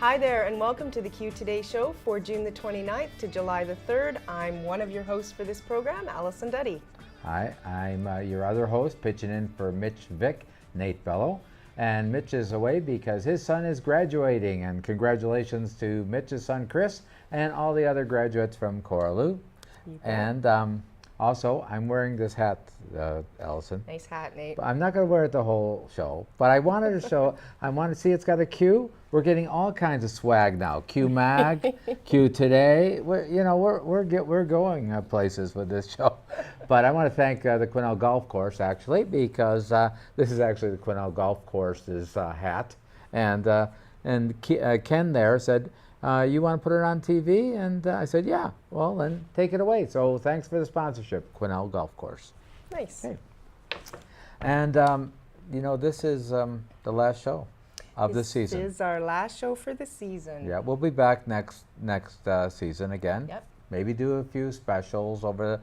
Hi there, and welcome to the Q Today show for June the 29th to July the 3rd. I'm one of your hosts for this program, Allison Duddy. Hi, I'm your other host, pitching in for Mitch Vick, Nate Bello. And Mitch is away because his son is graduating, and congratulations to Mitch's son, Chris, and all the other graduates from Coraloo. And also, I'm wearing this hat, Allison. Nice hat, Nate. I'm not going to wear it the whole show, but I wanted to show, I want to see it's got a Q. We're getting all kinds of swag now. Q Mag, Q Today. We're going places with this show. But I want to thank the Quesnel Golf Course, actually, because this is actually the Quesnel Golf Course's hat. And Ken there said, you want to put it on TV? And I said, yeah. Well, then take it away. So thanks for the sponsorship, Quesnel Golf Course. Nice. Okay. And, this is the last show of the season. This is our last show for the season. Yeah, we'll be back next season again. Yep. Maybe do a few specials over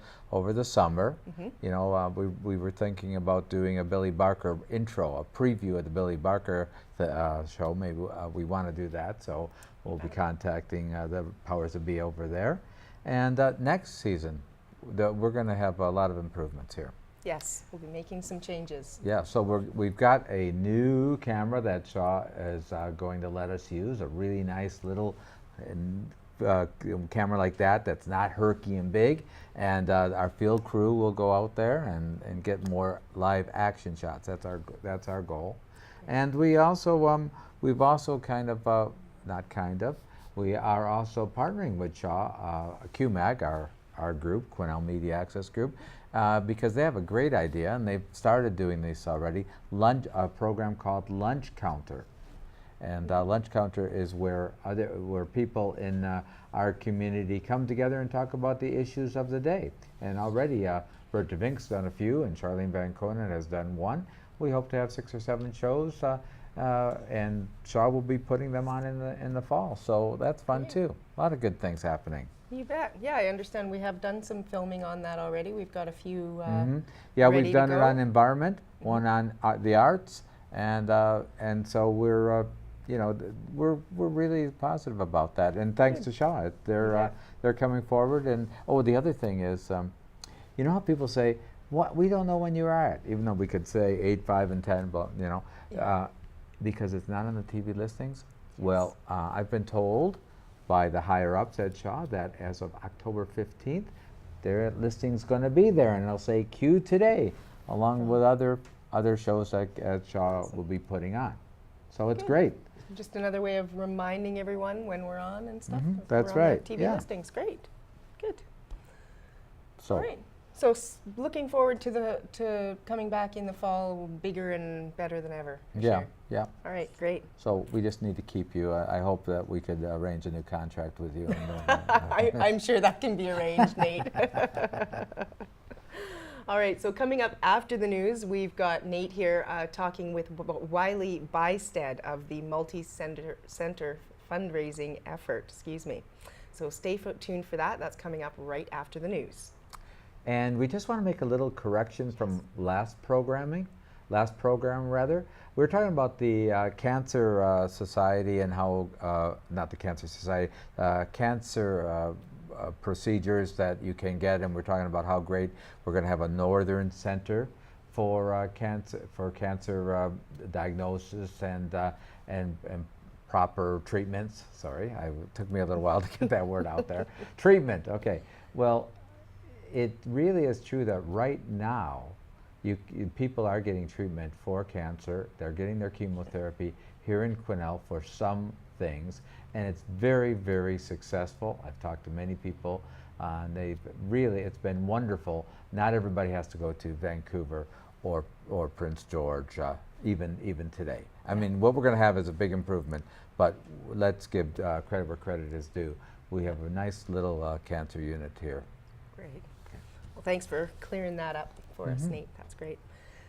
the summer. Mm-hmm. We were thinking about doing a Billy Barker intro, a preview of the Billy Barker show. Maybe we want to do that, so we'll be contacting the powers that be over there. And next season, we're going to have a lot of improvements here. Yes, we'll be making some changes. Yeah, so we've got a new camera that Shaw is going to let us use, a really nice little camera like that that's not herky and big, and our field crew will go out there and get more live action shots. That's our goal. And we also we are also partnering with Shaw, QMAG, our group, Quesnel Media Access Group, because they have a great idea, and they've started doing this already, a program called Lunch Counter. And Lunch Counter is where people in our community come together and talk about the issues of the day. And already Bert DeVink's done a few, and Charlene Van Conen has done one. We hope to have 6 or 7 shows, and Shaw will be putting them on in the fall. So that's fun too. A lot of good things happening. You bet. Yeah, I understand we have done some filming on that already. We've got a few Yeah, ready we've done to it go. on environment, one on the arts, and so we're we're really positive about that. And thanks to Shaw, they're coming forward. And the other thing is, you know how people say, "What, we don't know when you are at," even though we could say 8, 5, and 10, but because it's not on the TV listings. Yes. Well, I've been told by the higher ups at Shaw that as of October 15th, their listing's going to be there, and it'll say Q Today, along with other shows that Shaw will be putting on. So it's great. Just another way of reminding everyone when we're on and stuff. That's we're on right. TV Yeah. listings. Great. Good. So. All right. So looking forward to coming back in the fall, bigger and better than ever. Yeah. Sure. Yeah. All right. Great. So we just need to keep you. I hope that we could arrange a new contract with you. I'm sure that can be arranged, Nate. All right, so coming up after the news, we've got Nate here talking with Wiley Bystead of the Multi-Center fundraising effort, So stay tuned for that. That's coming up right after the news. And we just want to make a little correction from last program. We were talking about the Cancer Society and how, not the Cancer Society, cancer procedures that you can get, and we're talking about how great we're going to have a northern center for cancer diagnosis and proper treatments. Sorry, it took me a little while to get that word out there. Treatment, okay. Well, it really is true that right now people are getting treatment for cancer. They're getting their chemotherapy here in Quesnel for some things, and it's very, very successful. I've talked to many people, and it's been wonderful. Not everybody has to go to Vancouver or Prince George, even today. I mean, what we're going to have is a big improvement, but let's give credit where credit is due. We have a nice little cancer unit here. Great. Well, thanks for clearing that up for us, Nate. That's great.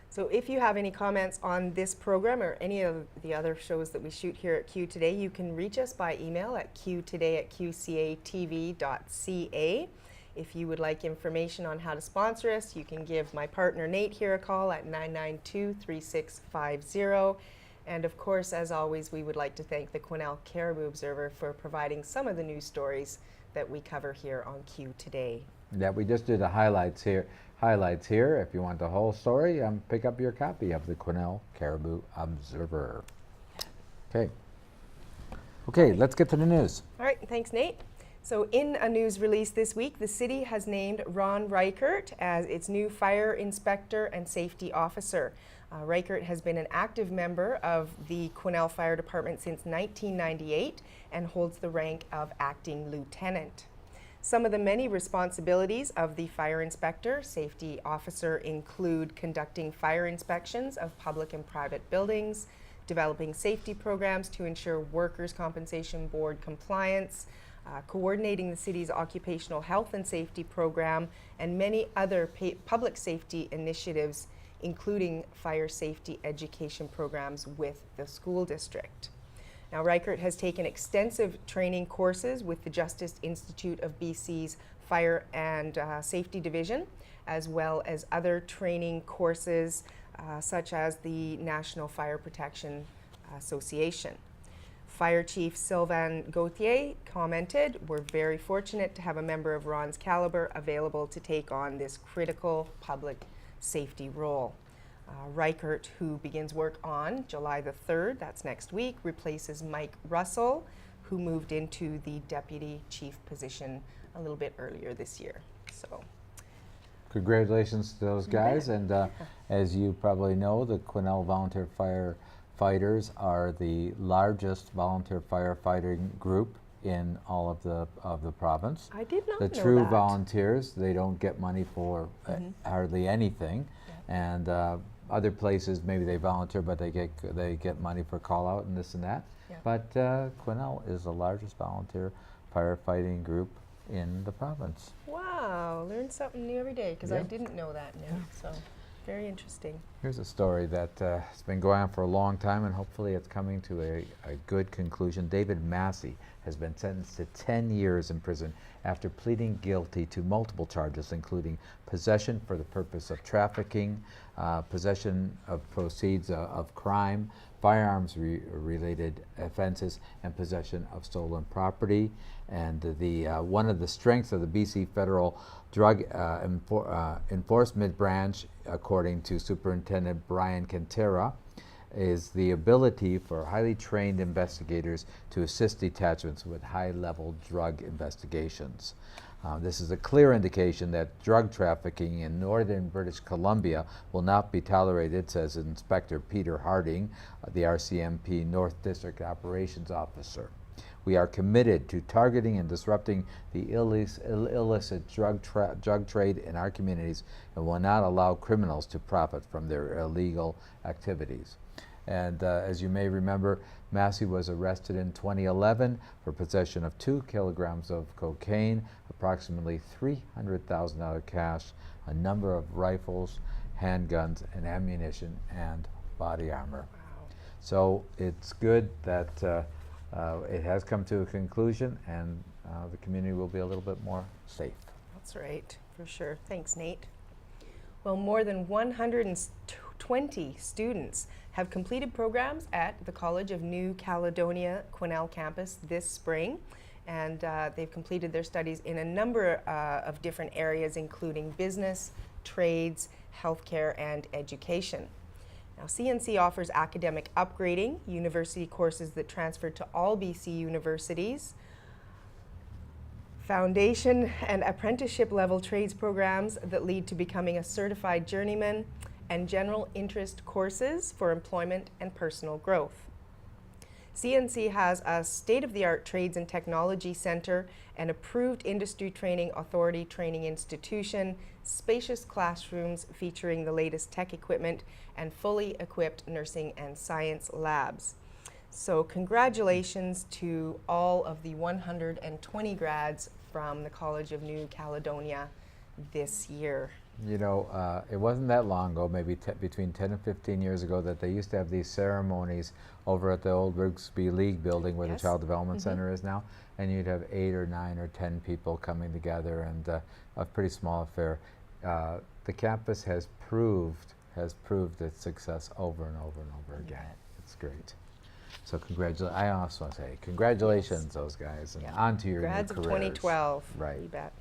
So if you have any comments on this program or any of the other shows that we shoot here at Q Today, you can reach us by email at qtoday@qcatv.ca. If you would like information on how to sponsor us, you can give my partner Nate here a call at 992-3650. And of course, as always, we would like to thank the Quesnel Caribou Observer for providing some of the news stories that we cover here on Q Today. Yeah, we just did the highlights here. If you want the whole story, pick up your copy of the Quesnel Caribou Observer. Okay, let's get to the news. All right, thanks, Nate. So in a news release this week, the city has named Ron Reichert as its new fire inspector and safety officer. Reichert has been an active member of the Quesnel Fire Department since 1998 and holds the rank of acting lieutenant. Some of the many responsibilities of the fire inspector safety officer include conducting fire inspections of public and private buildings, developing safety programs to ensure Workers' Compensation Board compliance, coordinating the city's occupational health and safety program, and many other public safety initiatives, including fire safety education programs with the school district. Now, Reichert has taken extensive training courses with the Justice Institute of BC's Fire and Safety Division, as well as other training courses such as the National Fire Protection Association. Fire Chief Sylvain Gauthier commented, "We're very fortunate to have a member of Ron's caliber available to take on this critical public safety role." Reichert, who begins work on July the 3rd, that's next week, replaces Mike Russell, who moved into the deputy chief position a little bit earlier this year. So, Congratulations to those guys, and as you probably know, the Quesnel Volunteer Firefighters are the largest volunteer firefighting group in all of the province. I did not the know true that. volunteers, they don't get money for hardly anything, and other places maybe they volunteer, but they get money for call out and this and that. Yeah. But Quesnel is the largest volunteer firefighting group in the province. Wow, learn something new every day, because I Yeah. didn't know that now. So, very interesting. Here's a story that has been going on for a long time, and hopefully it's coming to a good conclusion. David Massey has been sentenced to 10 years in prison after pleading guilty to multiple charges, including possession for the purpose of trafficking, possession of proceeds of crime, firearms related offenses, and possession of stolen property. And one of the strengths of the BC Federal Drug Enforcement Branch, according to Superintendent Brian Cantera, is the ability for highly trained investigators to assist detachments with high-level drug investigations. This is a clear indication that drug trafficking in northern British Columbia will not be tolerated, says Inspector Peter Harding, the RCMP North District Operations Officer. We are committed to targeting and disrupting the illicit drug trade in our communities and will not allow criminals to profit from their illegal activities. And as you may remember, Massey was arrested in 2011 for possession of 2 kilograms of cocaine, approximately $300,000 cash, a number of rifles, handguns, and ammunition, and body armor. Wow. So it's good that it has come to a conclusion, and the community will be a little bit more safe. That's right, for sure. Thanks, Nate. Well, more than 120 students have completed programs at the College of New Caledonia Quesnel campus this spring, and they've completed their studies in a number of different areas, including business, trades, healthcare, and education. Now, CNC offers academic upgrading, university courses that transfer to all BC universities, foundation and apprenticeship level trades programs that lead to becoming a certified journeyman, and general interest courses for employment and personal growth. CNC has a state-of-the-art trades and technology center, an approved industry training authority training institution, spacious classrooms featuring the latest tech equipment, and fully equipped nursing and science labs. So congratulations to all of the 120 grads from the College of New Caledonia this year. You know, it wasn't that long ago, maybe between 10 and 15 years ago, that they used to have these ceremonies over at the old Rugby League building where Yes. the Child Development Center is now, and you'd have 8 or 9 or 10 people coming together, and a pretty small affair. The campus has proved its success over and over and over again. That's great. So I also want to say congratulations, those guys, and on to your new Grads of careers. 2012. Right. You bet.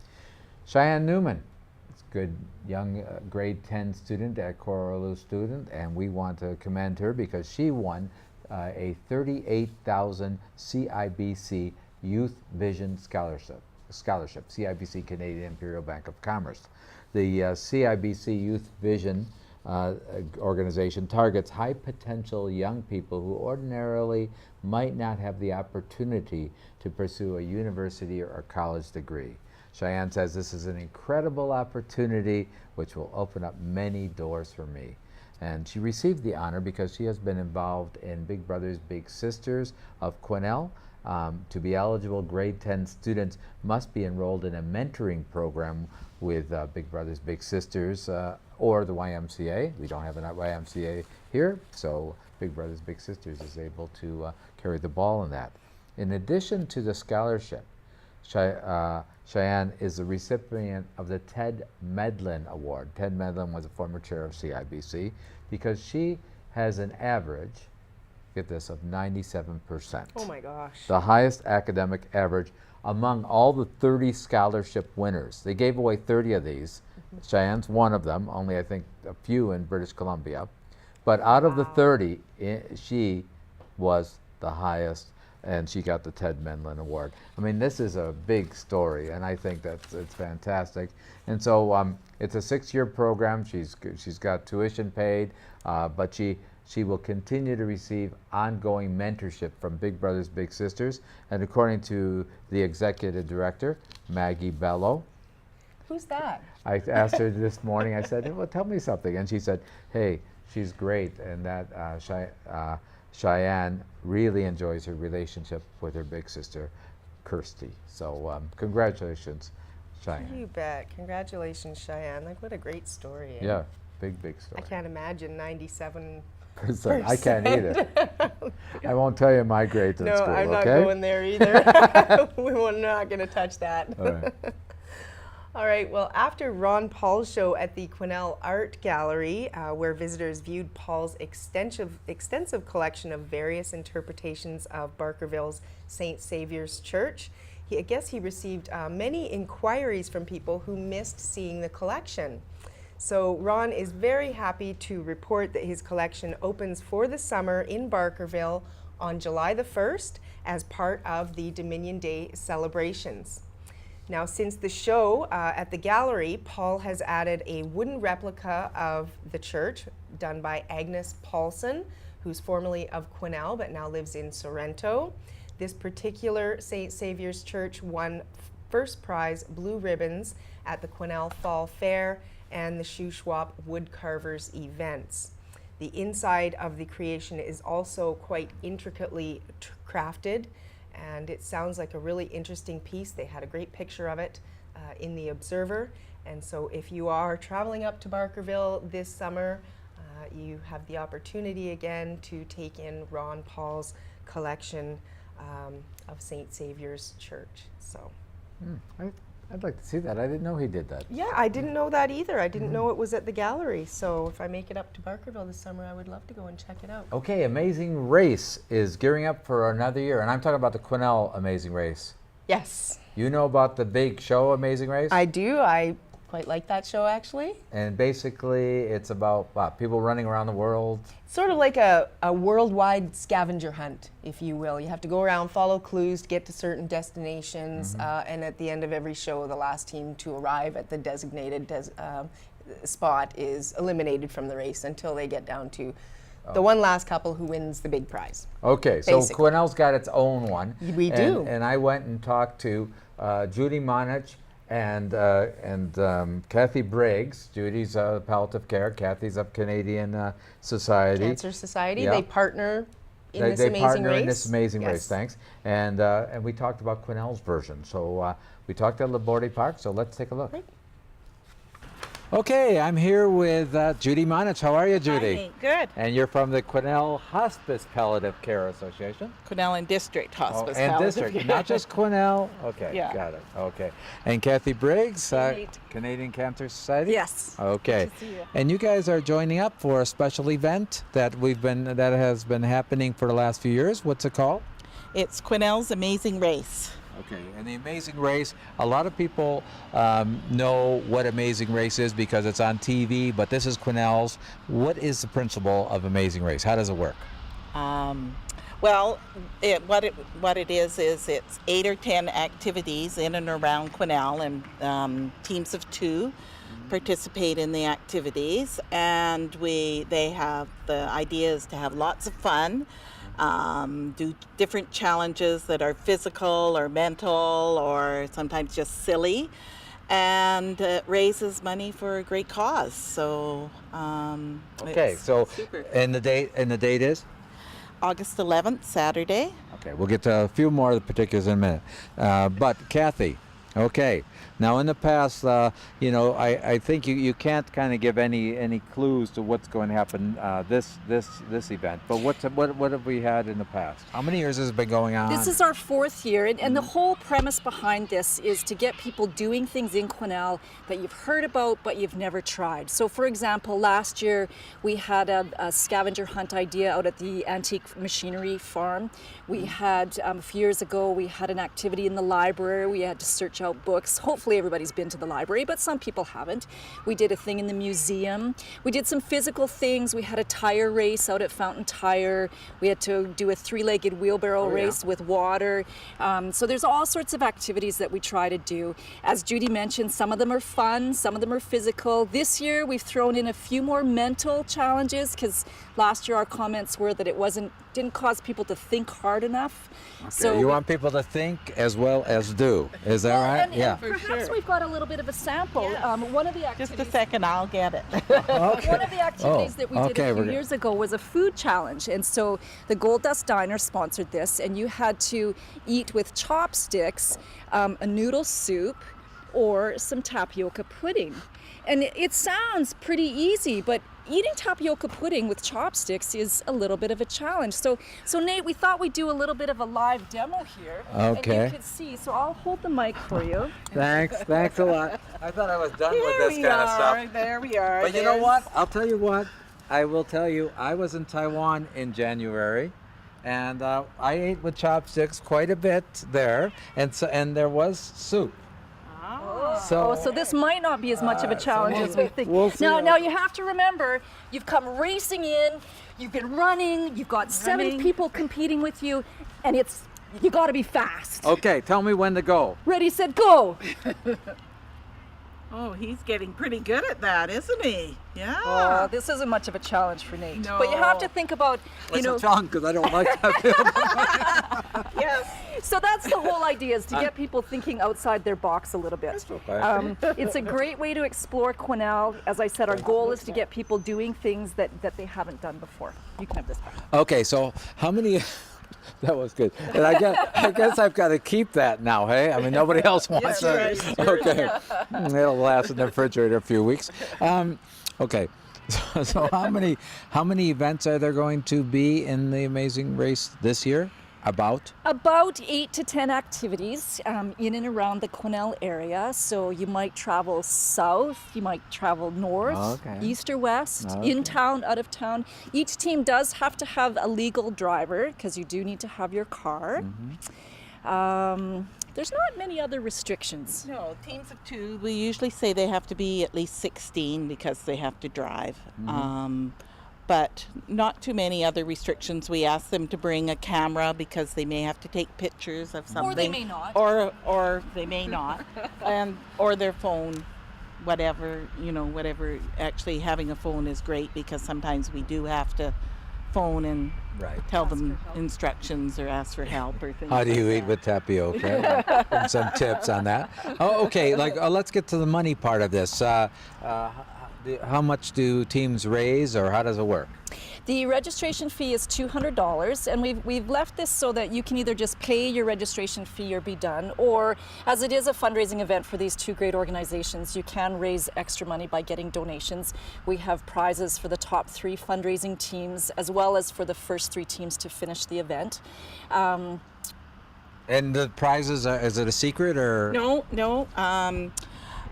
Cheyenne Newman, it's a good young grade 10 student at Coraloo student, and we want to commend her because she won a $38,000 CIBC Youth Vision Scholarship, CIBC Canadian Imperial Bank of Commerce. The CIBC Youth Vision organization targets high potential young people who ordinarily might not have the opportunity to pursue a university or college degree. Cheyenne says this is an incredible opportunity which will open up many doors for me. And she received the honor because she has been involved in Big Brothers Big Sisters of Quesnel. To be eligible, grade 10 students must be enrolled in a mentoring program with Big Brothers Big Sisters or the YMCA. We don't have a YMCA here, so Big Brothers Big Sisters is able to carry the ball in that. In addition to the scholarship, Cheyenne is the recipient of the Ted Medlin Award. Ted Medlin was a former chair of CIBC because she has an average, get this, of 97%. Oh my gosh. The highest academic average among all the 30 scholarship winners. They gave away 30 of these. Cheyenne's one of them, only I think a few in British Columbia. But out of the 30, she was the highest, and she got the Ted Medlin Award. I mean, this is a big story, and I think it's fantastic. And so it's a 6-year program. She's got tuition paid, but she will continue to receive ongoing mentorship from Big Brothers Big Sisters. And according to the executive director, Maggie Bello. Who's that? I asked her this morning, I said, well, tell me something. And she said, hey, she's great, and that Cheyenne really enjoys her relationship with her big sister, Kirsty. So congratulations, Cheyenne. You bet. Congratulations, Cheyenne. Like, what a great story. Yeah, big story. I can't imagine 97%. I can't either. I won't tell you my grades in school, No, I'm not okay? going there either. We're not going to touch that. All right. All right, well, after Ron Paul's show at the Quesnel Art Gallery, where visitors viewed Paul's extensive collection of various interpretations of Barkerville's St. Saviour's Church, I guess he received many inquiries from people who missed seeing the collection. So Ron is very happy to report that his collection opens for the summer in Barkerville on July the 1st as part of the Dominion Day celebrations. Now, since the show at the gallery, Paul has added a wooden replica of the church done by Agnes Paulson, who's formerly of Quesnel but now lives in Sorrento. This particular St. Saviour's Church won first prize blue ribbons at the Quesnel Fall Fair and the Shuswap Woodcarvers events. The inside of the creation is also quite intricately crafted, and it sounds like a really interesting piece. They had a great picture of it in the Observer, and so if you are traveling up to Barkerville this summer, you have the opportunity again to take in Ron Paul's collection of St. Saviour's Church. So. I'd like to see that. I didn't know he did that. Yeah, I didn't know that either. I didn't know it was at the gallery. So if I make it up to Barkerville this summer, I would love to go and check it out. Okay, Amazing Race is gearing up for another year, and I'm talking about the Quesnel Amazing Race. Yes. You know about the big show, Amazing Race? I do. I quite like that show, actually. And basically, it's about people running around the world. Sort of like a worldwide scavenger hunt, if you will. You have to go around, follow clues to get to certain destinations, and at the end of every show, the last team to arrive at the designated spot is eliminated from the race until they get down to the one last couple who wins the big prize. Okay, so Quesnel's got its own one. We do. And I went and talked to Judy Monich and Kathy Briggs. Judy's Palliative Care. Kathy's of Canadian Society. Cancer Society. Yeah. They partner in this they amazing partner race. in this amazing Yes. race, thanks. And we talked about Quesnel's version. So we talked at Laborde Park, so let's take a look. Right. Okay, I'm here with Judy Monich. How are you, Judy? Hi, good. And you're from the Quesnel Hospice Palliative Care Association. Quesnel and District Hospice. And Palliative District, Care. not just Quesnel. Okay, Yeah. got it. Okay. And Kathy Briggs, Nate. Canadian Cancer Society. Yes. Okay. Good to see you. And you guys are joining up for a special event that has been happening for the last few years. What's it called? It's Quesnel's Amazing Race. Okay, and the Amazing Race, a lot of people know what Amazing Race is because it's on TV, but this is Quesnel's. What is the principle of Amazing Race? How does it work? Well, what it is it's 8 or 10 activities in and around Quesnel, and teams of 2 participate in the activities, and they have the idea is to have lots of fun. Do different challenges that are physical or mental or sometimes just silly, and it raises money for a great cause. So Okay, it's so super. and the date is? August 11th, Saturday. Okay, we'll get to a few more of the particulars in a minute. But Kathy, okay. Now in the past, I think you can't kind of give any clues to what's going to happen this event. But what have we had in the past? How many years has it been going on? This is our 4th year, and the whole premise behind this is to get people doing things in Quesnel that you've heard about but you've never tried. So for example, last year we had a scavenger hunt idea out at the antique machinery farm. We had, a few years ago, we had an activity in the library. We had to search out books. Hopefully everybody's been to the library, but some people haven't. We did a thing in the museum. We did some physical things. We had a tire race out at Fountain Tire. We had to do a 3-legged wheelbarrow race with water. So there's all sorts of activities that we try to do. As Judy mentioned, some of them are fun, some of them are physical. This year we've thrown in a few more mental challenges because last year our comments were that it didn't cause people to think hard enough. Okay, So you want people to think as well as do. Is that right? and perhaps we've got a little bit of a sample. One of the Just activities. a second, I'll get it. One of the activities that we did okay, a we're few good. years ago was a food challenge, and so the Gold Dust Diner sponsored this, and you had to eat with chopsticks a noodle soup or some tapioca pudding. And it sounds pretty easy, but eating tapioca pudding with chopsticks is a little bit of a challenge. So Nate, we thought we'd do a little bit of a live demo here. Okay. And you could see, so I'll hold the mic for you. Thanks a lot. I thought I was done with this kind of stuff. There we are. But you know what? I'll tell you what. I will tell you. I was in Taiwan in January, and I ate with chopsticks quite a bit there, and there was soup. So this might not be as much of a challenge as we think. we'll see. Now you have to remember, you've come racing in, you've been running, you've got 7 people competing with you, and you got to be fast. Okay, tell me when to go. Ready, set, go. Oh, he's getting pretty good at that, isn't he? Yeah. Oh, this isn't much of a challenge for Nate. No. But you have to think about, It's a challenge because I don't like that. Yes. so that's the whole idea, is to get people thinking outside their box a little bit. okay. It's a great way to explore Quesnel. As I said, our goal is to get people doing things that they haven't done before. You can have this back. Okay, so how many? That was good. And I guess I've got to keep that now, hey? I mean, nobody else wants it. Okay. It'll last in the refrigerator a few weeks. Okay. So how many events are there going to be in the Amazing Race this year? About 8 to 10 activities in and around the Quesnel area. So you might travel south, you might travel north, Okay. east or west, Okay. in town, out of town. Each team does have to have a legal driver because you do need to have your car. There's not many other restrictions. No, teams of 2, we usually say they have to be at least 16 because they have to drive. But not too many other restrictions. We ask them to bring a camera because they may have to take pictures of something. Or they may not. Or they may not. Or their phone, whatever. Actually, having a phone is great because sometimes we do have to phone and tell them instructions or ask for help or things. how do you like eat that. with tapioca? And some tips on that. Oh, okay. Let's get to the money part of this. How much do teams raise, or how does it work? The registration fee is $200, and we've left this so that you can either just pay your registration fee or be done, or as it is a fundraising event for these two great organizations, you can raise extra money by getting donations. We have prizes for the top 3 fundraising teams, as well as for the first 3 teams to finish the event. And the prizes, is it a secret or? No.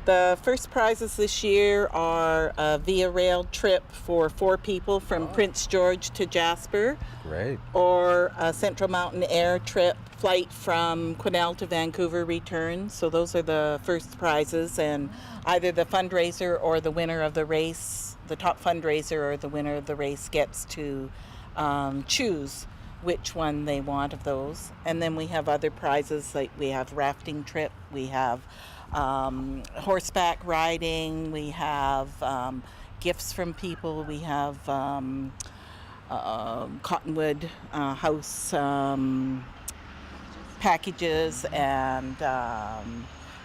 The first prizes this year are a Via Rail trip for 4 people from Prince George to Jasper. Great. Or a Central Mountain Air trip flight from Quesnel to Vancouver return. So those are the first prizes, and either the fundraiser or the winner of the race, the top fundraiser or the winner of the race gets to choose which one they want of those. And then we have other prizes, like we have rafting trip, we have horseback riding, we have gifts from people, we have Cottonwood house packages and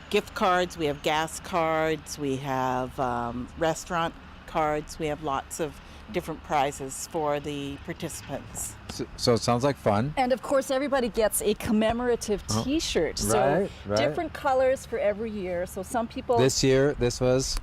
gift cards, we have gas cards, we have restaurant cards, we have lots of different prizes for the participants. So it sounds like fun. And of course, everybody gets a commemorative T-shirt. So right. different colors for every year. So some people. This year, this was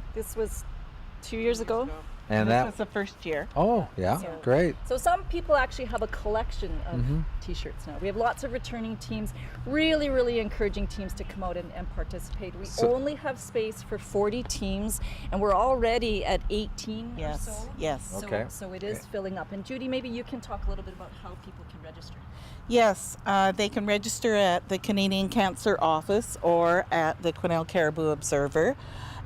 2 years ago. And this that was the first year. Oh, yeah, So- great. So some people actually have a collection of T-shirts now. We have lots of returning teams, really encouraging teams to come out and participate. We only have space for 40 teams, and we're already at 18 or so. Yes. So, Okay. so it is filling up. And Judy, maybe you can talk a little bit about how people can register. Yes, they can register at the Canadian Cancer Office or at the Quesnel Caribou Observer.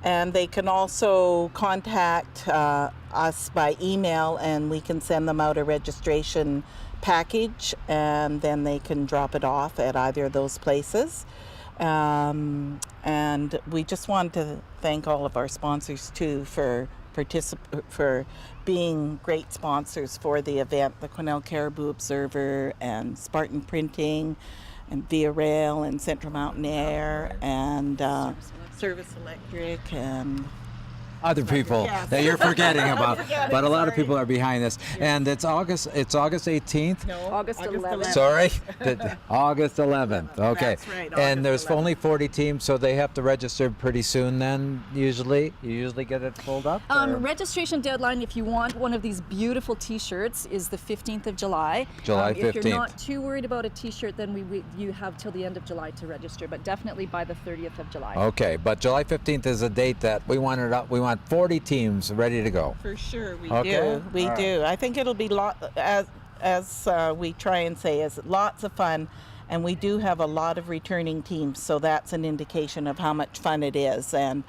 And they can also contact us by email, and we can send them out a registration package, and then they can drop it off at either of those places. And we just want to thank all of our sponsors too for being great sponsors for the event, the Quesnel Caribou Observer and Spartan Printing and Via Rail and Central Mountain Air and Service Electric and Other people that you're forgetting about, but a lot of people are behind this. And it's August 18th. No, August 11th. Sorry, August 11th. Okay. That's right, And August there's 11th. only 40 teams, so they have to register pretty soon. Then you usually get it pulled up. or- Registration deadline, if you want one of these beautiful T-shirts, is the 15th of July. July If you're 15th. not too worried about a T-shirt, then you have till the end of July to register, but definitely by the 30th of July. Okay, but July 15th is a date that we want 40 teams ready to go. For sure, we Okay. do. We All do. I think it'll be as we try and say, is lots of fun, and we do have a lot of returning teams, so that's an indication of how much fun it is. And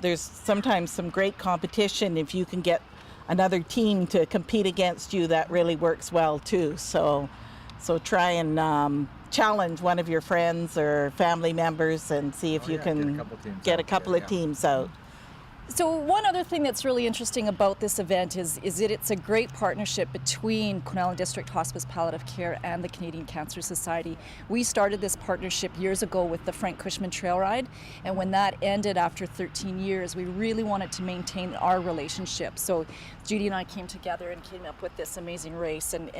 there's sometimes some great competition. If you can get another team to compete against you, that really works well too. So try and challenge one of your friends or family members and see if you can get a couple of teams out. So one other thing that's really interesting about this event is that it's a great partnership between Quesnel District Hospice Palliative Care and the Canadian Cancer Society. We started this partnership years ago with the Frank Cushman Trail Ride, and when that ended after 13 years, we really wanted to maintain our relationship. So Judy and I came together and came up with this amazing race, and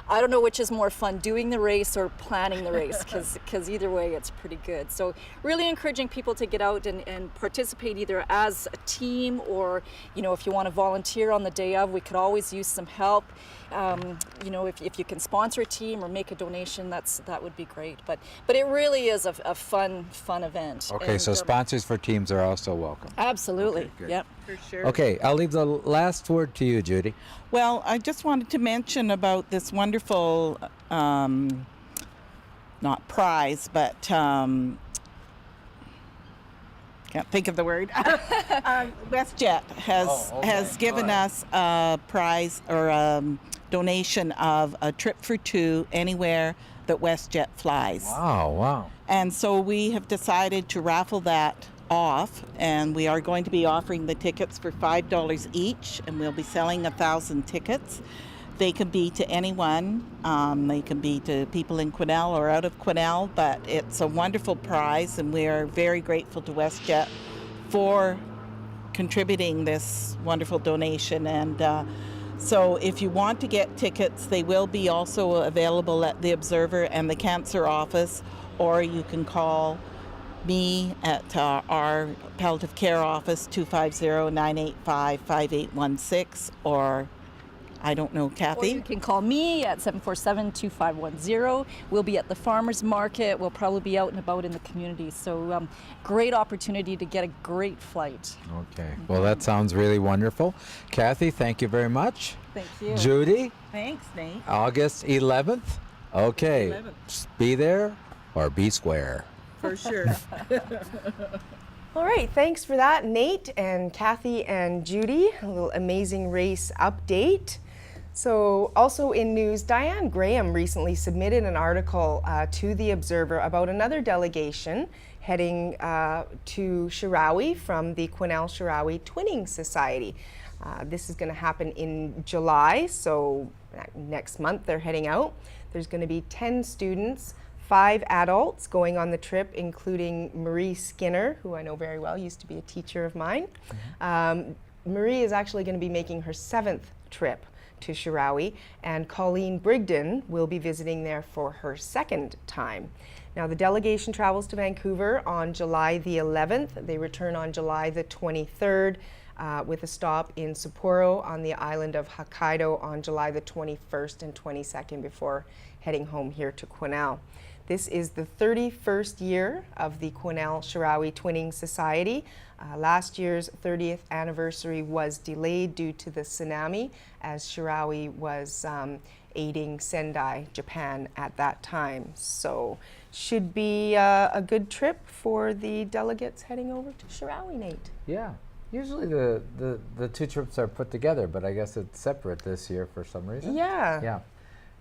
I don't know which is more fun, doing the race or planning the race, because either way it's pretty good. So really encouraging people to get out and participate either as a team, or if you want to volunteer on the day of, we could always use some help. If you can sponsor a team or make a donation, that would be great. But it really is a fun event. Okay, And, so sponsors for teams are also welcome. absolutely. Okay, good. Yep. For sure. Okay, I'll leave the last word to you, Judy. Well, I just wanted to mention about this wonderful, not prize, but can't think of the word. WestJet has given us a prize or a donation of a trip for two anywhere that WestJet flies. Wow. And so we have decided to raffle that off, and we are going to be offering the tickets for $5 each, and we'll be selling 1,000 tickets. They can be to anyone. They can be to people in Quesnel or out of Quesnel, but it's a wonderful prize, and we are very grateful to WestJet for contributing this wonderful donation. And So if you want to get tickets, they will be also available at the Observer and the Cancer office, or you can call me at our palliative care office, 250-985-5816, or I don't know, Or Kathy? you can call me at 747-2510. We'll be at the farmers market. We'll probably be out and about in the community. So great opportunity to get a great flight. Okay. Well, that sounds really wonderful. Kathy, thank you very much. Thank you. Judy, Thanks, Nate. August 11th. Okay. 11th. Be there or be square. For sure. All right, thanks for that, Nate and Kathy and Judy. A little amazing race update. So also in news, Diane Graham recently submitted an article to the Observer about another delegation heading to Shirawi from the Quesnel-Shirawi Twinning Society. This is going to happen in July, so next month they're heading out. There's going to be 10 students, 5 adults going on the trip, including Marie Skinner, who I know very well, used to be a teacher of mine. Marie is actually going to be making her 7th trip to Shirawi, and Colleen Brigden will be visiting there for her 2nd time. Now the delegation travels to Vancouver on July the 11th. They return on July the 23rd with a stop in Sapporo on the island of Hokkaido on July the 21st and 22nd before heading home here to Quesnel. This is the 31st year of the Quesnel-Shirawi Twinning Society. Last year's 30th anniversary was delayed due to the tsunami, as Shirawi was aiding Sendai, Japan at that time. So should be a good trip for the delegates heading over to Shirawi, Nate. Yeah. Usually the two trips are put together, but I guess it's separate this year for some reason. Yeah. Yeah.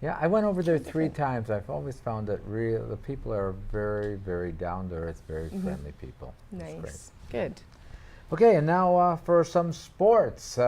Yeah, I went over there 3 times. I've always found that the people are very, very down to earth, very friendly people. It's great. Nice. Good. Okay, and now for some sports.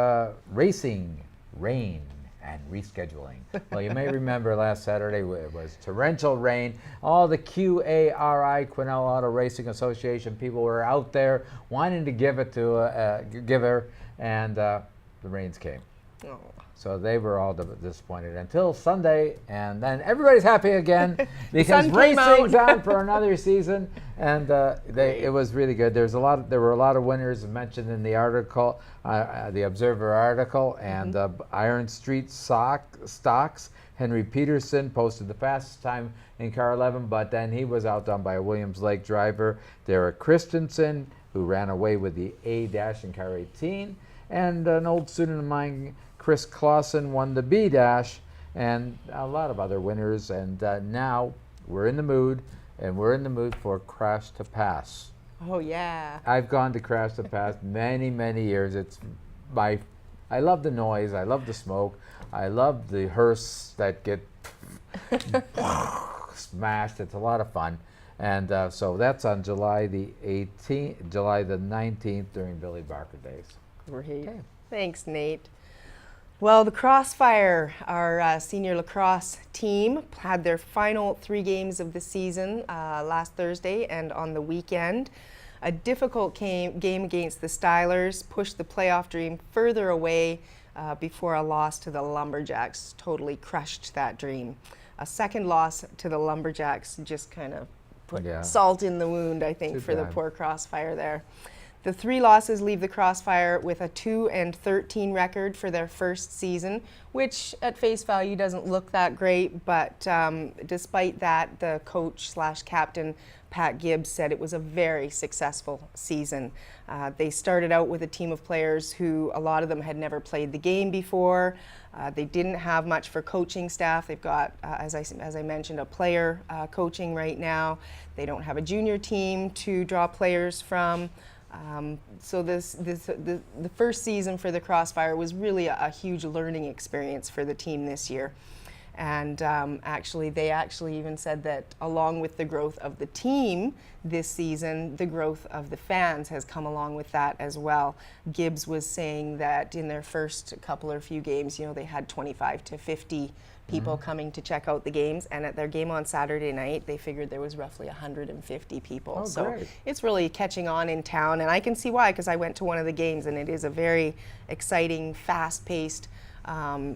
Racing, rain, and rescheduling. Well, you may remember last Saturday it was torrential rain. All the QARI, Quesnel Auto Racing Association people were out there wanting to give it to give her, and the rains came. Oh. So they were all disappointed until Sunday, and then everybody's happy again because racing's on for another season, and it was really good. There were a lot of winners mentioned in the article, the Observer article, and Iron Street Stocks. Henry Peterson posted the fastest time in car 11, but then he was outdone by a Williams Lake driver, Derek Christensen, who ran away with the A-dash in car 18, and an old student of mine, Chris Clausen, won the B-dash, and a lot of other winners. And now we're in the mood, and we're in the mood for Crash to Pass. Oh yeah. I've gone to Crash to Pass many, many years. I love the noise. I love the smoke. I love the hearse that get smashed. It's a lot of fun. And so that's on July the 19th during Billy Barker Days. Great. Okay. Thanks, Nate. Well, the Crossfire, our senior lacrosse team, had their final 3 games of the season last Thursday and on the weekend. A difficult game against the Stylers pushed the playoff dream further away before a loss to the Lumberjacks totally crushed that dream. A second loss to the Lumberjacks just kind of put salt in the wound, I think, for the poor Crossfire there. The 3 losses leave the Crossfire with a 2-13 record for their first season, which at face value doesn't look that great, but despite that, the coach/captain, Pat Gibbs, said it was a very successful season. They started out with a team of players who, a lot of them had never played the game before. They didn't have much for coaching staff. They've got, as I mentioned, a player coaching right now. They don't have a junior team to draw players from. So the first season for the Crossfire was really a huge learning experience for the team this year. And they actually even said that along with the growth of the team this season, the growth of the fans has come along with that as well. Gibbs was saying that in their first couple or few games, they had 25 to 50 people coming to check out the games, and at their game on Saturday night, they figured there was roughly 150 people. Oh, so great. It's really catching on in town, and I can see why, because I went to one of the games, and it is a very exciting, fast-paced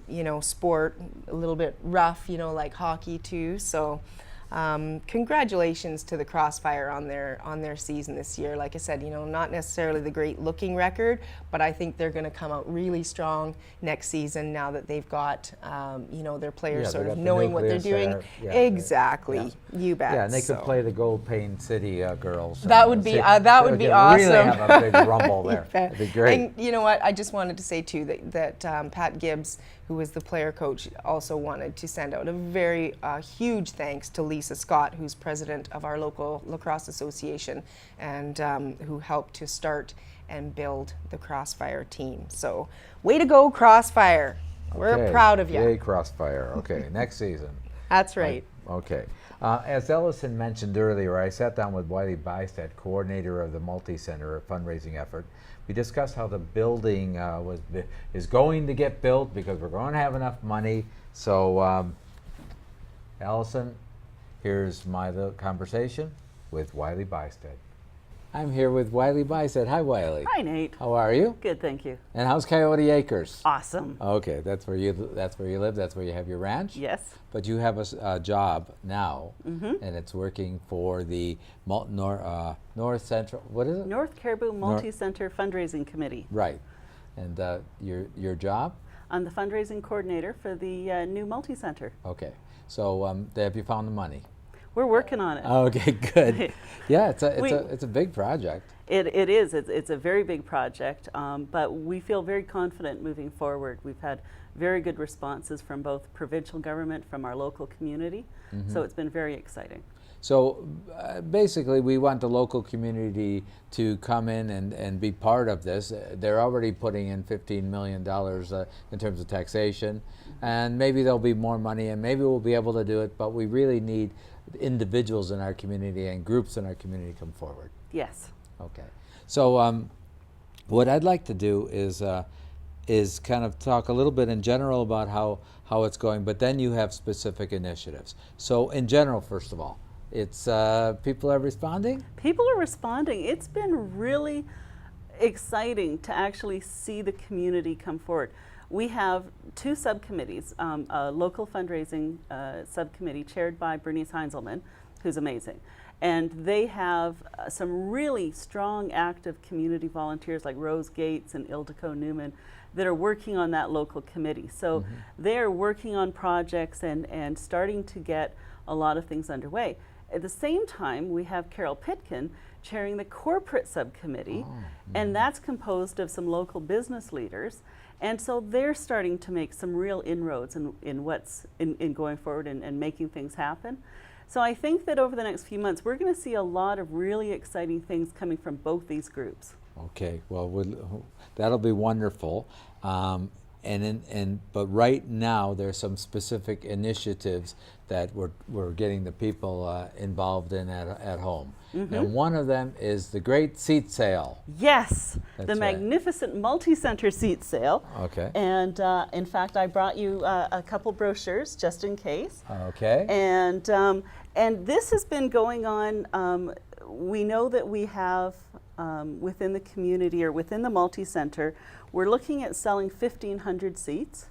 you know, sport, a little bit rough, you know, like hockey too. So congratulations to the Crossfire on their season this year. Like I said, you know, not necessarily the great looking record, but I think they're going to come out really strong next season now that they've got, you know, their players sort of knowing what they're doing. Yeah, exactly. You bet. Yeah, and they could play the Gold Paint City girls. That would be awesome. Really have a big rumble there. That'd be great. And you know what? I just wanted to say too that Pat Gibbs, who was the player coach, also wanted to send out a very huge thanks to Lisa Scott, who's president of our local lacrosse association, and who helped to start and build the Crossfire team. So, way to go, Crossfire! We're proud of you. Yay, Crossfire. Okay, next season. That's right. Okay. As Ellison mentioned earlier, I sat down with Wiley Bystead, coordinator of the multi-center fundraising effort. We discussed how the building is going to get built because we're going to have enough money. So, Ellison, here's my little conversation with Wiley Bystead. I'm here with Wiley Bystead. Hi, Wiley. Hi, Nate. How are you? Good, thank you. And how's Coyote Acres? Awesome. Okay, that's where you live. That's where you have your ranch. Yes. But you have a job now, and it's working for the North Central. What is it? North Caribou Multi-Center Fundraising Committee. Right. And your job? I'm the fundraising coordinator for the new multi-center. Okay. So have you found the money? We're working on it. Okay, good. Yeah, it's a big project. It is. It's a very big project, but we feel very confident moving forward. We've had very good responses from both provincial government, from our local community, so it's been very exciting. So basically, we want the local community to come in and be part of this. They're already putting in $15 million in terms of taxation, and maybe there'll be more money, and maybe we'll be able to do it, but we really need individuals in our community and groups in our community come forward. Yes. Okay. So what I'd like to do is kind of talk a little bit in general about how it's going, but then you have specific initiatives. So in general, first of all, it's people are responding? People are responding. It's been really exciting to actually see the community come forward. We have two subcommittees, a local fundraising subcommittee chaired by Bernice Heinzelman, who's amazing. And they have some really strong, active community volunteers like Rose Gates and Ildiko Newman that are working on that local committee. So they're working on projects and starting to get a lot of things underway. At the same time, we have Carol Pitkin chairing the corporate subcommittee, and that's composed of some local business leaders. And so they're starting to make some real inroads in what's in going forward and making things happen. So I think that over the next few months, we're going to see a lot of really exciting things coming from both these groups. Okay, well, that'll be wonderful. But right now, there's some specific initiatives that we're getting the people involved in at home. And one of them is the great seat sale. Yes, That's the magnificent multi-center seat sale. Okay. And in fact, I brought you a couple brochures just in case. Okay. And this has been going on. We know that we have within the community or within the multi-center, we're looking at selling 1,500 seats,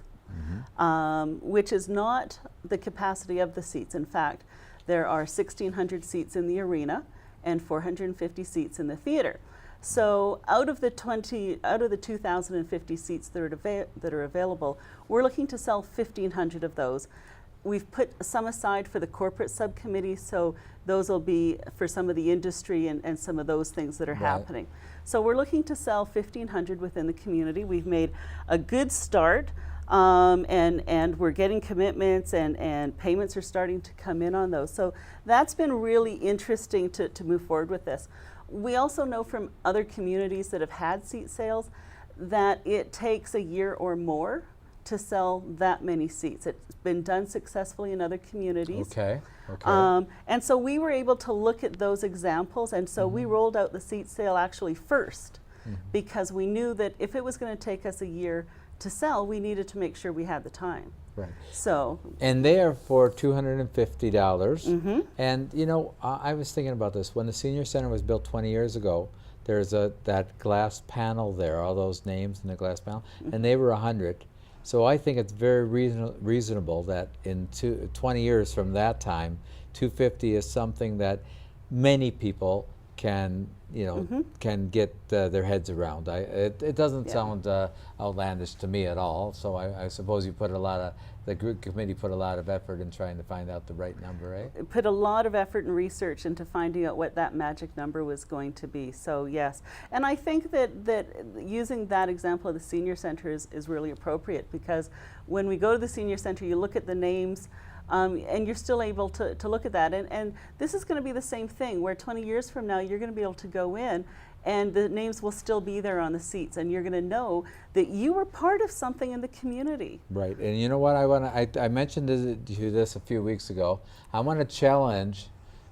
which is not the capacity of the seats. In fact, there are 1,600 seats in the arena and 450 seats in the theater. So out of the 2,050 seats that are available, we're looking to sell 1,500 of those. We've put some aside for the corporate subcommittee, so those will be for some of the industry and some of those things that are happening. So we're looking to sell 1,500 within the community. We've made a good start, and we're getting commitments and payments are starting to come in on those. So that's been really interesting to move forward with this. We also know from other communities that have had seat sales that it takes a year or more to sell that many seats. It's been done successfully in other communities. Okay. Okay. And so we were able to look at those examples, and so we rolled out the seat sale actually first because we knew that if it was going to take us a year to sell, we needed to make sure we had the time. Right. So. And they are for $250. And you know, I was thinking about this when the senior center was built 20 years ago. There's that glass panel there, all those names in the glass panel, and they were 100. So I think it's very reasonable that in 20 years from that time, 250 is something that many people can, can get their heads around. It doesn't sound outlandish to me at all. So I suppose you put the group committee put a lot of effort in trying to find out the right number, eh? Put a lot of effort and research into finding out what that magic number was going to be. So yes, and I think that using that example of the senior center is really appropriate, because when we go to the senior center, you look at the names. And you're still able to look at that. And this is going to be the same thing, where 20 years from now, you're going to be able to go in and the names will still be there on the seats, and you're going to know that you were part of something in the community. Right. And you know what, I mentioned this a few weeks ago. I want to challenge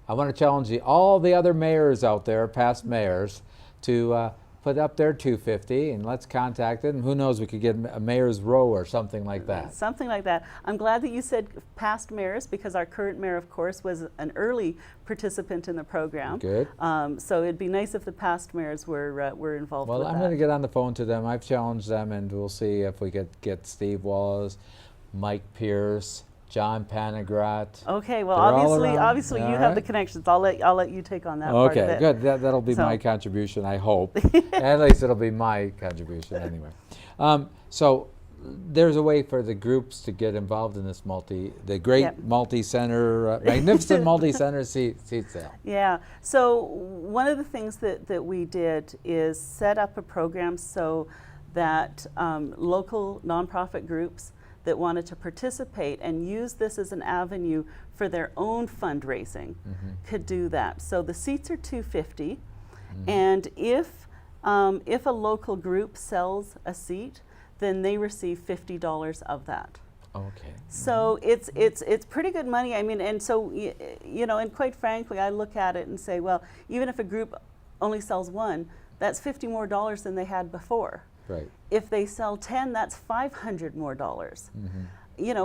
all the other mayors out there, past mayors, to put up their 250, and let's contact it, and who knows, we could get a mayor's row or something like that. Something like that. I'm glad that you said past mayors, because our current mayor, of course, was an early participant in the program. Good. So it'd be nice if the past mayors were involved with that. Well, I'm going to get on the phone to them. I've challenged them, and we'll see if we could get Steve Wallace, Mike Pierce, John Panagrat. Okay, well, They're obviously you have the connections. I'll let you take on that part of it. Okay, good. That'll be my contribution, I hope. At least it'll be my contribution anyway. So there's a way for the groups to get involved in this multi-center, magnificent multi-center seat sale. Yeah. So one of the things that we did is set up a program so that local nonprofit groups that wanted to participate and use this as an avenue for their own fundraising could do that. So the seats are $250, and if a local group sells a seat, then they receive $50 of that. Okay. So it's pretty good money. I mean, and so and quite frankly, I look at it and say, well, even if a group only sells one, that's $50 more than they had before. Right. If they sell 10, that's $500 more.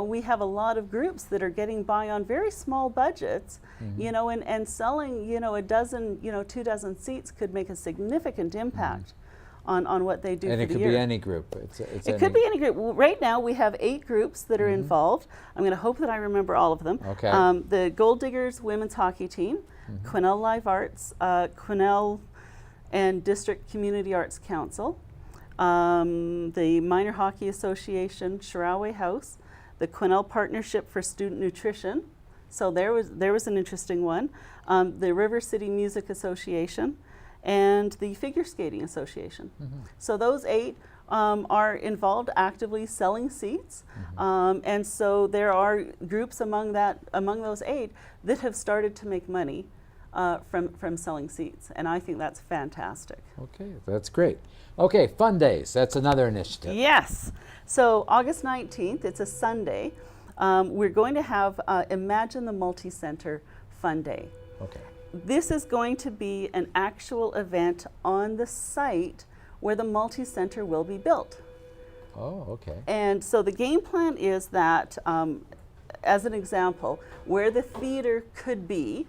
We have a lot of groups that are getting by on very small budgets, and selling, a dozen, 2 dozen seats could make a significant impact on what they do and for it the could year. be any group. It could be any group. Right now we have 8 groups that are involved. I'm going to hope that I remember all of them. Okay. The Gold Diggers women's hockey team, Quesnel Live Arts, Quesnel and District Community Arts Council, the Minor Hockey Association, Shiraway House, the Quesnel Partnership for Student Nutrition. So there was an interesting one. The River City Music Association, and the Figure Skating Association. So those 8 are involved actively selling seats, and so there are groups among those 8 that have started to make money from selling seats, and I think that's fantastic. Okay, that's great. Okay, Fun Days, that's another initiative. Yes. So August 19th, it's a Sunday, we're going to have Imagine the Multi-Center Fun Day. Okay. This is going to be an actual event on the site where the multi-center will be built. Oh, okay. And so the game plan is that, as an example, where the theater could be,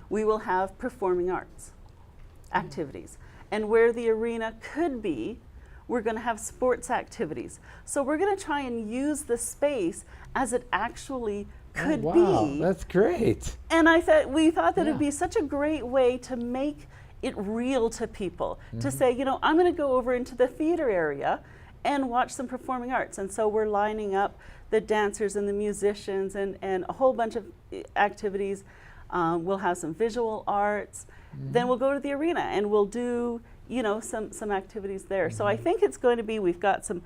we will have performing arts activities. And where the arena could be, we're going to have sports activities. So we're going to try and use the space as it actually could be. That's great. And we thought that it'd be such a great way to make it real to people, to say, I'm going to go over into the theater area and watch some performing arts. And so we're lining up the dancers and the musicians and a whole bunch of activities. We'll have some visual arts. Then we'll go to the arena and we'll do some activities there. So I think it's going to be, we've got some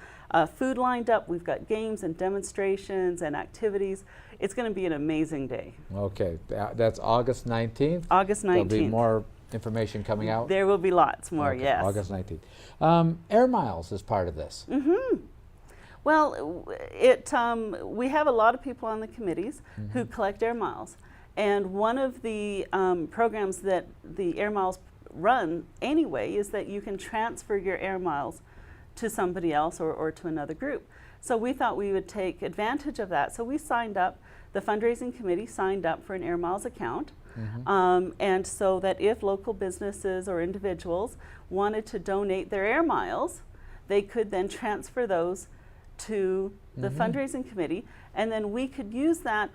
food lined up, we've got games and demonstrations and activities. It's going to be an amazing day. Okay, that's August 19th? August 19th. There'll be more information coming out? There will be lots more, okay, yes. August 19th. Air Miles is part of this. Well, we have a lot of people on the committees who collect Air Miles. And one of the programs that the Air Miles run anyway is that you can transfer your Air Miles to somebody else or to another group. So we thought we would take advantage of that. So we signed up, the fundraising committee signed up for an Air Miles account. And so that if local businesses or individuals wanted to donate their Air Miles, they could then transfer those to the fundraising committee, and then we could use that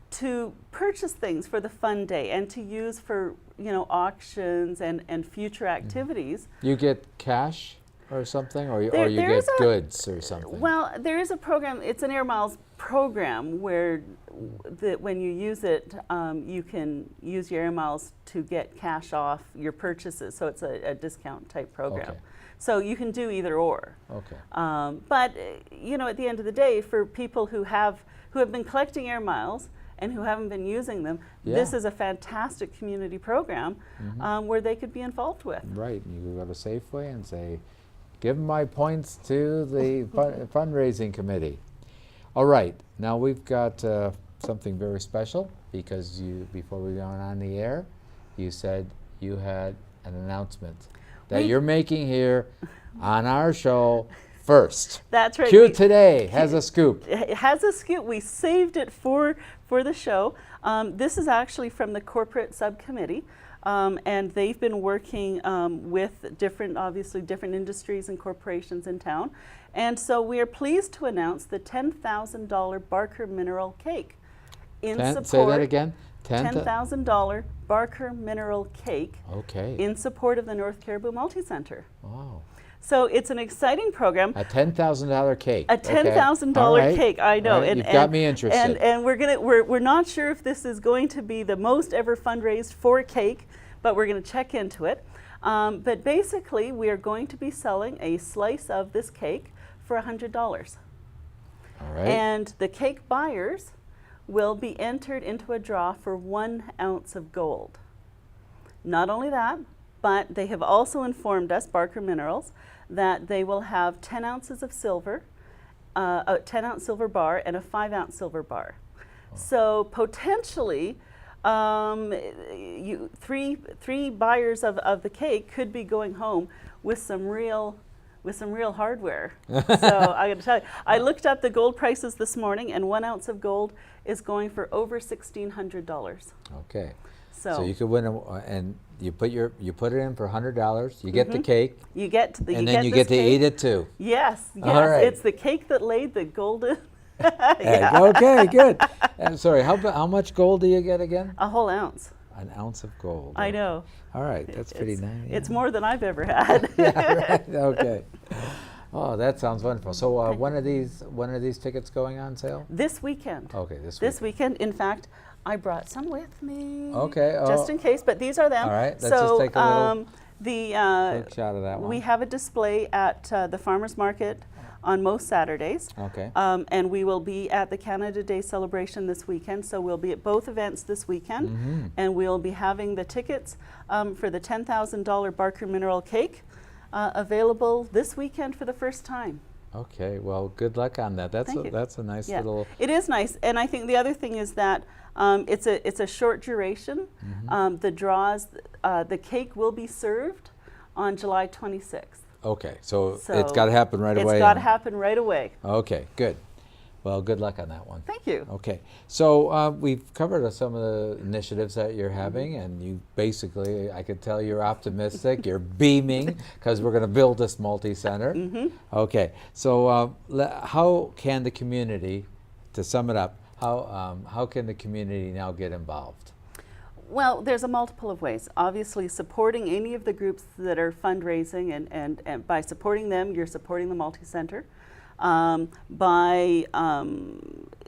to purchase things for the fund day and to use for, you know, auctions and future activities. You get cash or something, or you There get is goods or something? Well, there is a program, it's an Air Miles program where when you use it, you can use your Air Miles to get cash off your purchases. So it's a discount type program. Okay. So you can do either or. Okay. But you know, at the end of the day, for people who have been collecting Air Miles and who haven't been using them, this is a fantastic community program where they could be involved with. Right. You can go to Safeway and say, give my points to the fundraising committee. All right. Now we've got something very special, because before we went on the air, you said you had an announcement that you're making here on our show first. That's right. Q Today has a scoop. It has a scoop. We saved it for the show. This is actually from the corporate subcommittee, and they've been working with obviously different industries and corporations in town. And so we are pleased to announce the $10,000 Barker Mineral Cake in support. Say that again. $10,000 Barker Mineral Cake. Okay. In support of the North Caribou Multi-Center. Wow. So it's an exciting program. A $10,000 cake. A $10,000 cake, I know. Right. You've got me interested. And we're not sure if this is going to be the most ever fundraised for cake, but we're going to check into it. But basically, we are going to be selling a slice of this cake for $100. All right. And the cake buyers will be entered into a draw for 1 ounce of gold. Not only that, but they have also informed us, Barker Minerals, that they will have 10 ounces of silver, a 10-ounce silver bar, and a 5-ounce silver bar. Oh. So potentially, three buyers of the cake could be going home with some real hardware. So I got to tell you, I looked up the gold prices this morning, and 1 ounce of gold is going for over $1,600. Okay. So you could win, and you put it in for $100. You get the cake. You get to and then you get to eat it too. Yes, yes. All right. It's the cake that laid the golden. Yeah. Okay, good. And sorry, how much gold do you get again? A whole ounce. An ounce of gold. I know. All right, that's pretty nice. Yeah. It's more than I've ever had. Yeah, right. Okay. Oh, that sounds wonderful. So when are these tickets going on sale? This weekend. Okay, this weekend. In fact, I brought some with me. Okay. Just in case, but these are them. All right. Let's just take a little quick shot of that one. We have a display at the farmers market on most Saturdays. Okay. And we will be at the Canada Day celebration this weekend. So we'll be at both events this weekend, and we'll be having the tickets for the $10,000 Barker Mineral Cake available this weekend for the first time. Okay. Well, good luck on that. That's a nice little. It is nice, and I think the other thing is that it's a short duration. The draws, the cake will be served on July 26th. Okay, so it's got to happen right away. It's got to happen right away. Okay, good. Well, good luck on that one. Thank you. Okay, so we've covered some of the initiatives that you're having, and you basically, I could tell you're optimistic, you're beaming, because we're going to build this multi-center. Okay, so how can the community, to sum it up, how can the community now get involved? Well, there's a multiple of ways. Obviously, supporting any of the groups that are fundraising, and by supporting them, you're supporting the multi-center.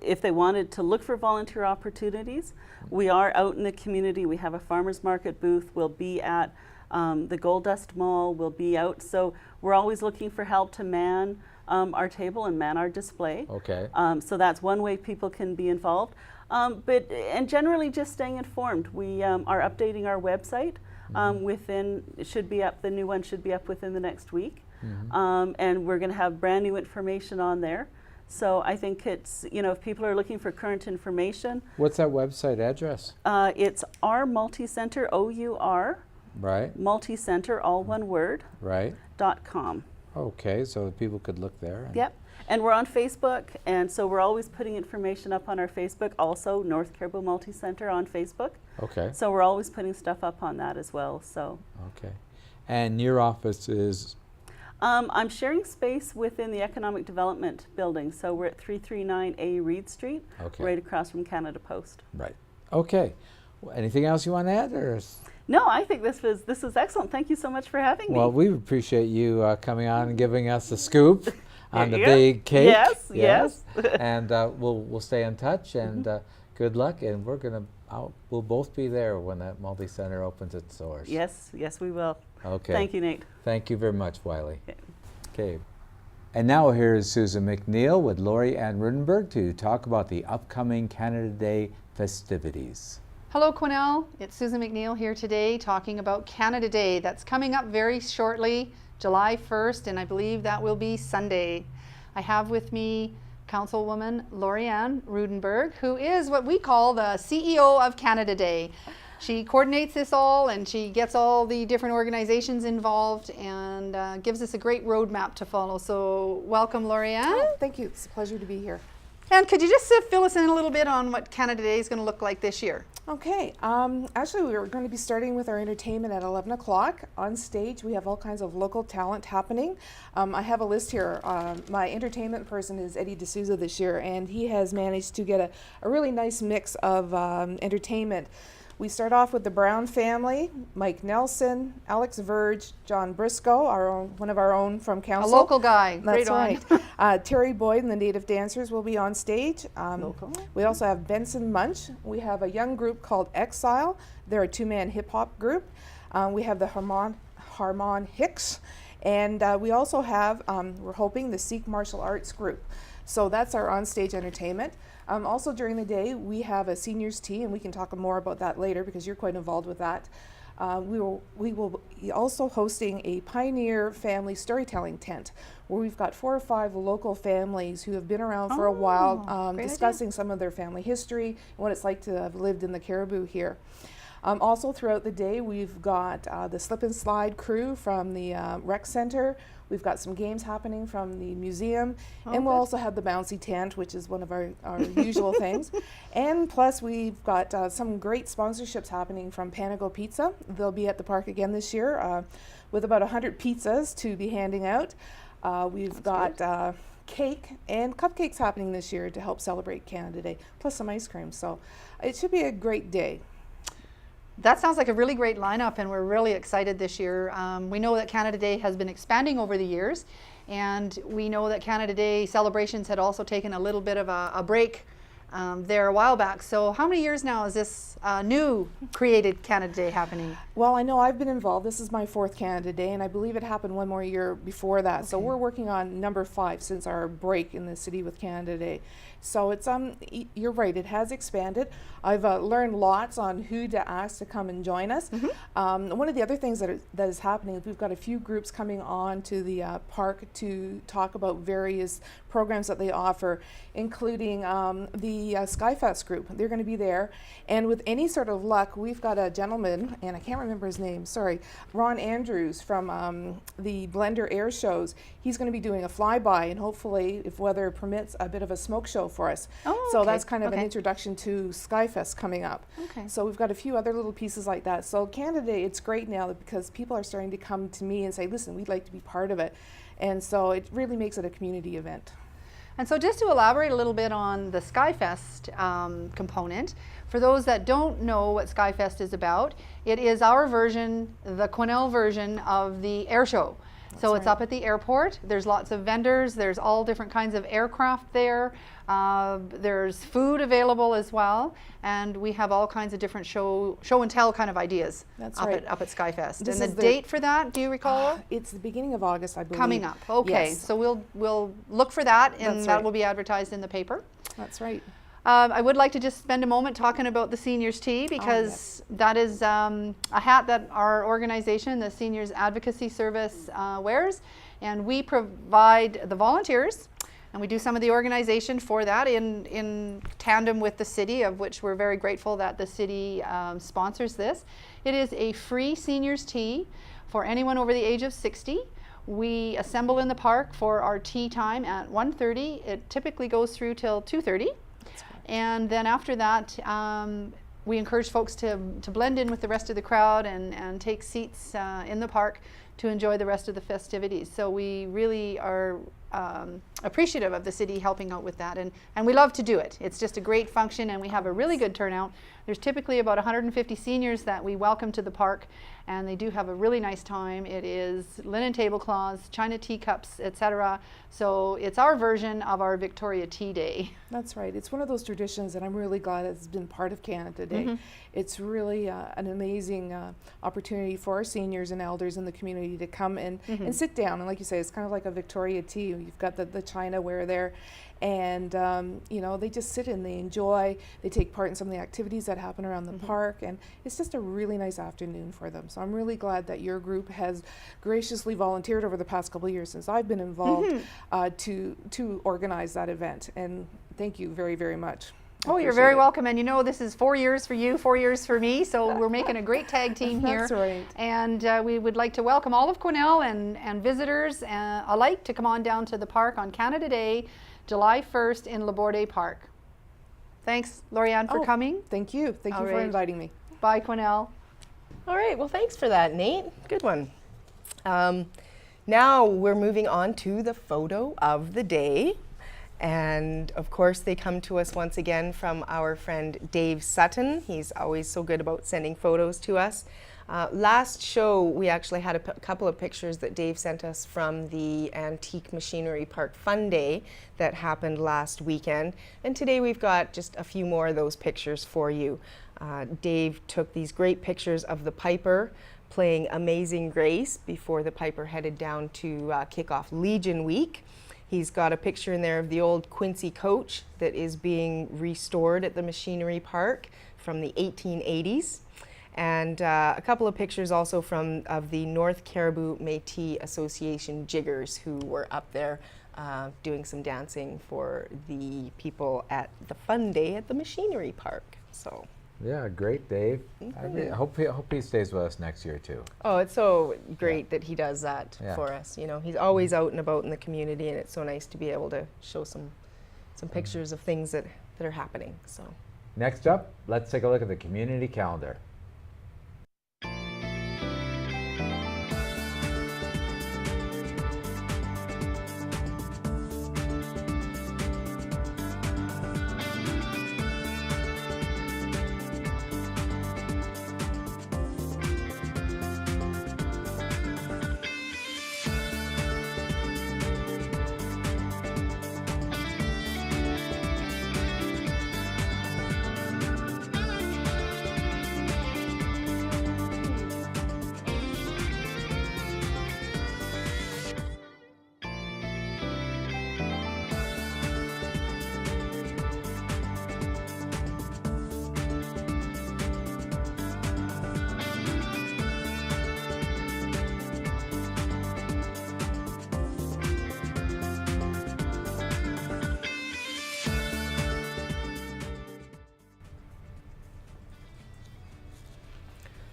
If they wanted to look for volunteer opportunities, we are out in the community. We have a farmers market booth. We'll be at the Gold Dust Mall. We'll be out. So we're always looking for help to man our table and man our display. Okay. So that's one way people can be involved. And generally just staying informed. We are updating our website the new one should be up within the next week. And we're going to have brand new information on there. So I think it's, if people are looking for current information. What's that website address? It's our multi-center, OUR. Right. Multi-center, all one word. Right. .com. Okay, so people could look there. Yep. And we're on Facebook, and so we're always putting information up on our Facebook, also North Caribou Multi-Center on Facebook. Okay. So we're always putting stuff up on that as well. So. Okay. And your office is? I'm sharing space within the Economic Development Building, so we're at 339A Reed Street, Okay. right across from Canada Post. Right. Okay. Anything else you want to add? No, I think this was excellent. Thank you so much for having me. Well, we appreciate you coming on and giving us the scoop on the Yeah. big cake. Yes, yes. And we'll stay in touch, and good luck. And we'll both be there when that multi-center opens its doors. Yes, we will. Okay. Thank you, Nate. Thank you very much, Wiley. Okay. Okay. And now here is Susan McNeil with Lori Ann Rudenberg to talk about the upcoming Canada Day festivities. Hello Quesnel, it's Susan McNeil here today talking about Canada Day. That's coming up very shortly, July 1st, and I believe that will be Sunday. I have with me Councilwoman Lori Ann Rudenberg, who is what we call the CEO of Canada Day. She coordinates this all, and she gets all the different organizations involved and gives us a great roadmap to follow. So welcome, Lori Ann. Oh, thank you. It's a pleasure to be here. And could you just fill us in a little bit on what Canada Day is going to look like this year? Okay. Actually, we're going to be starting with our entertainment at 11 o'clock. On stage, we have all kinds of local talent happening. I have a list here. My entertainment person is Eddie D'Souza this year, and he has managed to get a really nice mix of entertainment. We start off with the Brown family, Mike Nelson, Alex Verge, John Briscoe, one of our own from council. A local guy. That's right. right. Terry Boyd and the Native Dancers will be on stage. Local. We also have Benson Munch. We have a young group called Exile. They're a two-man hip-hop group. We have the Harmon Hicks. And we also have, we're hoping, the Sikh martial arts group. So that's our on-stage entertainment. Also during the day, we have a seniors tea, and we can talk more about that later because you're quite involved with that. We will be also hosting a Pioneer Family Storytelling Tent, where we've got 4 or 5 local families who have been around for a while, discussing some of their family history and what it's like to have lived in the Caribou here. Also throughout the day, we've got the Slip and Slide crew from the rec center. We've got some games happening from the museum, and we'll also have the bouncy tent, which is one of our usual things. And plus, we've got some great sponsorships happening from Panago Pizza. They'll be at the park again this year with about 100 pizzas to be handing out. We've got cake and cupcakes happening this year to help celebrate Canada Day, plus some ice cream. So it should be a great day. That sounds like a really great lineup, and we're really excited this year. We know that Canada Day has been expanding over the years, and we know that Canada Day celebrations had also taken a little bit of a break there a while back. So how many years now is this new created Canada Day happening? Well, I know I've been involved. This is my 4th Canada Day, and I believe it happened one more year before that. So we're working on number 5 since our break in the city with Canada Day. So it's you're right, it has expanded. I've learned lots on who to ask to come and join us. One of the other things that is happening is we've got a few groups coming on to the park to talk about various programs that they offer, including the Skyfest group. They're going to be there, and with any sort of luck, we've got a gentleman, and I can't remember his name, sorry, Ron Andrews from the Blender Air Shows. He's going to be doing a flyby, and hopefully, if weather permits, a bit of a smoke show for us. So that's kind of an introduction to Skyfest coming up. So we've got a few other little pieces like that. So Canada Day, it's great now because people are starting to come to me and say, listen, we'd like to be part of it. And so it really makes it a community event. And so just to elaborate a little bit on the Skyfest component, for those that don't know what Skyfest is about, it is our version, the Quesnel version of the air show. So it's up at the airport. There's lots of vendors. There's all different kinds of aircraft there. There's food available as well. And we have all kinds of different show and tell kind of ideas up at Skyfest. And the date for that, do you recall? It's the beginning of August, I believe. Coming up. Okay. Yes. So we'll look for that, and that will be advertised in the paper. That's right. I would like to just spend a moment talking about the Seniors Tea, because that is a hat that our organization, the Seniors Advocacy Service, wears, and we provide the volunteers, and we do some of the organization for that in tandem with the city, of which we're very grateful that the city sponsors this. It is a free Seniors Tea for anyone over the age of 60. We assemble in the park for our tea time at 1:30. It typically goes through till 2:30. And then after that, we encourage folks to blend in with the rest of the crowd and take seats in the park to enjoy the rest of the festivities. So we really are appreciative of the city helping out with that, and we love to do it. It's just a great function, and we have a really good turnout. There's typically about 150 seniors that we welcome to the park, and they do have a really nice time. It is linen tablecloths, china teacups, etc. So it's our version of our Victoria Tea Day. That's right. It's one of those traditions that I'm really glad has been part of Canada Day. It's really an amazing opportunity for our seniors and elders in the community to come and sit down. And like you say, it's kind of like a Victoria tea. You've got the china ware there. And, you know, they just sit and they enjoy, they take part in some of the activities that happen around the park, and it's just a really nice afternoon for them. So I'm really glad that your group has graciously volunteered over the past couple of years since I've been involved to organize that event. And thank you very, very much. Oh, you're very welcome. And you know, this is 4 years for you, 4 years for me. So we're making a great tag team here. That's right. And we would like to welcome all of Quesnel and visitors alike to come on down to the park on Canada Day, July 1st in Laborde Park. Thanks, Lorianne, for coming. Thank you. Thank you for inviting me. Bye, Quesnel. All right, well, thanks for that, Nate. Good one. Now we're moving on to the photo of the day. And of course, they come to us once again from our friend Dave Sutton. He's always so good about sending photos to us. Last show, we actually had a couple of pictures that Dave sent us from the Antique Machinery Park Fun Day that happened last weekend. And today we've got just a few more of those pictures for you. Dave took these great pictures of the Piper playing Amazing Grace before the Piper headed down to kick off Legion Week. He's got a picture in there of the old Quincy coach that is being restored at the Machinery Park from the 1880s. And a couple of pictures also of the North Caribou Métis Association jiggers who were up there doing some dancing for the people at the fun day at the Machinery Park. So. Yeah, great, Dave. I hope he stays with us next year too. Oh, it's so great that he does that for us. You know, he's always out and about in the community, and it's so nice to be able to show some pictures of things that are happening. So. Next up, let's take a look at the community calendar.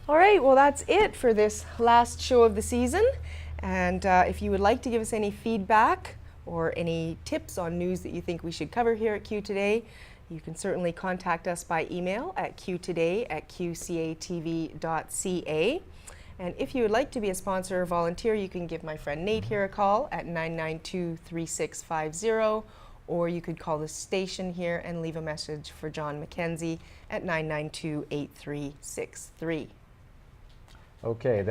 All right, well, that's it for this last show of the season. And if you would like to give us any feedback or any tips on news that you think we should cover here at Q Today, you can certainly contact us by email at qtoday@qcatv.ca. And if you would like to be a sponsor or volunteer, you can give my friend Nate here a call at 992-3650, or you could call the station here and leave a message for John McKenzie at 992-8363. Okay,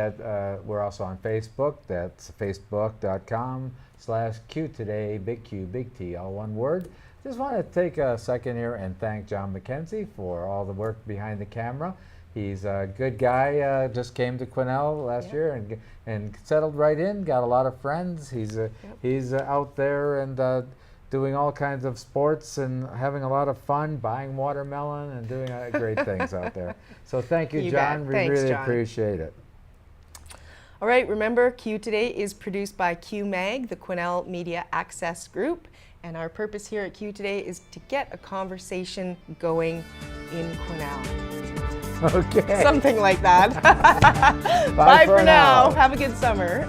we're also on Facebook. That's facebook.com/QToday, big Q, big T, all one word. Just want to take a second here and thank John McKenzie for all the work behind the camera. He's a good guy, just came to Quesnel last year and settled right in, got a lot of friends. He's out there and doing all kinds of sports and having a lot of fun, buying watermelon and doing great things out there. So thank you, John. We really appreciate it. All right, remember, Q Today is produced by Q Mag, the Quesnel Media Access Group, and our purpose here at Q Today is to get a conversation going in Quesnel. Okay. Something like that. Bye for now. Have a good summer.